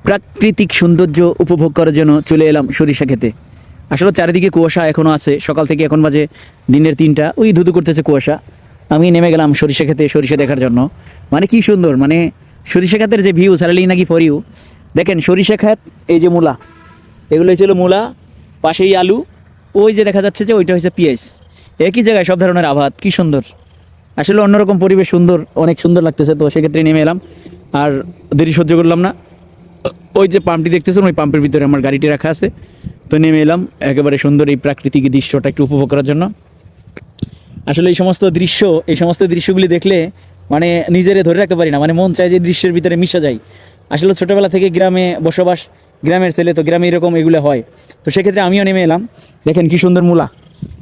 প্রাকৃতিক সৌন্দর্য উপভোগ করার জন্য চলে এলাম সরিষা খেতে। আসলে চারিদিকে কুয়াশা এখনও আছে, সকাল থেকে এখন বাজে দিনের 3টা, ওই ধুধু করতেছে কুয়াশা। আমি নেমে গেলাম সরিষা খেতে সরিষা দেখার জন্য। মানে কি সুন্দর, মানে সরিষা ক্ষেতের যে ভিউ সারালি নাকি ফর ইউ। দেখেন সরিষা ক্ষেত, এই যে মূলা, এগুলো ছিল মূলা, পাশেই আলু, ওই যে দেখা যাচ্ছে যে ওইটা হচ্ছে পিঁয়াজ। একই জায়গায় সব ধরনের আবাদ, কি সুন্দর। আসলে অন্যরকম পরিবেশ, সুন্দর, অনেক সুন্দর লাগতেছে। তো সেক্ষেত্রে নেমে এলাম, আর দেরি সহ্য করলাম না। ওই যে পাম্পটি দেখতেছেন, ওই পাম্পের ভিতরে আমার গাড়িটি রাখা আছে। তো নেমে এলাম একেবারে সুন্দর এই প্রাকৃতিক দৃশ্যটা একটু উপভোগ করার জন্য। আসলে এই সমস্ত দৃশ্যগুলি দেখলে মানে নিজেরে ধরে রাখতে পারি না, মানে মন চায় যে দৃশ্যের ভিতরে মিশে যায়। আসলে ছোটোবেলা থেকে গ্রামে বসবাস, গ্রামের ছেলে, তো গ্রামে এরকম এগুলো হয়। তো সেক্ষেত্রে আমিও নেমে এলাম। দেখেন কি সুন্দর মূলা,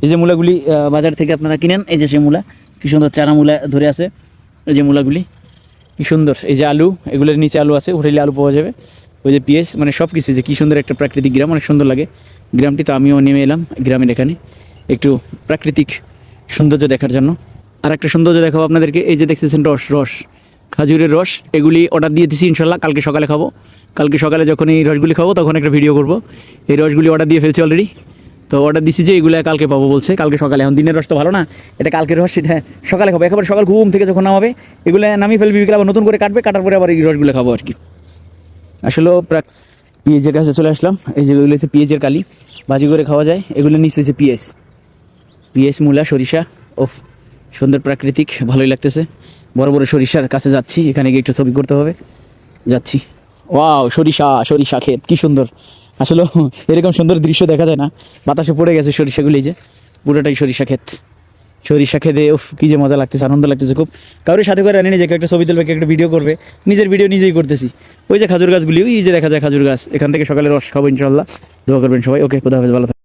এই যে মূলাগুলি বাজার থেকে আপনারা কিনেন, এই যে সে মূলা, কি সুন্দর চারা মূলা ধরে আছে, এই যে মূলাগুলি কি সুন্দর। এই যে আলু, এগুলোর নিচে আলু আছে, উঠাইলে আলু পাওয়া যাবে। ওই যে পিএস, মানে সব কিছু, যে কী সুন্দর একটা প্রাকৃতিক গ্রাম, অনেক সুন্দর লাগে গ্রামটি। তো আমিও নেমে এলাম গ্রামের এখানে একটু প্রাকৃতিক সৌন্দর্য দেখার জন্য। আর একটা সৌন্দর্য দেখাবো আপনাদেরকে, এই যে দেখতেছেন রস, খাজুরের রস, এগুলি অর্ডার দিয়ে দিচ্ছি, ইনশাল্লাহ কালকে সকালে খাবো। কালকে সকালে যখন এই রসগুলি খাবো তখন একটা ভিডিও করব। এই রসগুলি অর্ডার দিয়ে ফেলছি অলরেডি। তো অর্ডার দিচ্ছি যে এগুলো কালকে পাবো বলছে, কালকে সকালে। এখন দিনের রস তো ভালো না, এটা কালকের রস, সেটা সকালে খাবো। একেবারে সকাল ঘুম থেকে যখন নামাবে এগুলো নামিয়ে ফেলবি, বিকেলে আবার নতুন করে কাটবে, কাটার পরে আবার এই রসগুলো খাবো আর কি। আসলে পেঁয়াজের কাছে চলে আসলাম। এই যে এগুলো হচ্ছে পেঁয়াজের কালি, ভাজি করে খাওয়া যায়। এগুলো নিচে হচ্ছে পিএস, মূলা, সরিষা। ওফ, সুন্দর প্রাকৃতিক, ভালোই লাগতেছে। বড় বড় সরিষার কাছে যাচ্ছি, এখানে গিয়ে একটু ছবি করতে হবে, যাচ্ছি। ওয়াও, সরিষা ক্ষেত, কি সুন্দর। আসলে এরকম সুন্দর দৃশ্য দেখা যায় না, বাতাসে পড়ে গেছে সরিষাগুলি, যে পুরোটাই সরিষা খেতে। উফ, কি যে মজা লাগতেছে, আনন্দ লাগতেছে খুব। কারোর সাথে করে আনি যে একটা ছবি তুলবে, একটা ভিডিও করবে, নিজের ভিডিও নিজেই করতেছি। ওই যে খাজুর গাছগুলি, ওই যে দেখা যায় খাজুর গাছ, এখান থেকে সকালে রস খাবো ইনশাল্লাহ। দোয়া করবেন সবাই। ওকে, খোদা হাফেজ, ভালো থাকবেন।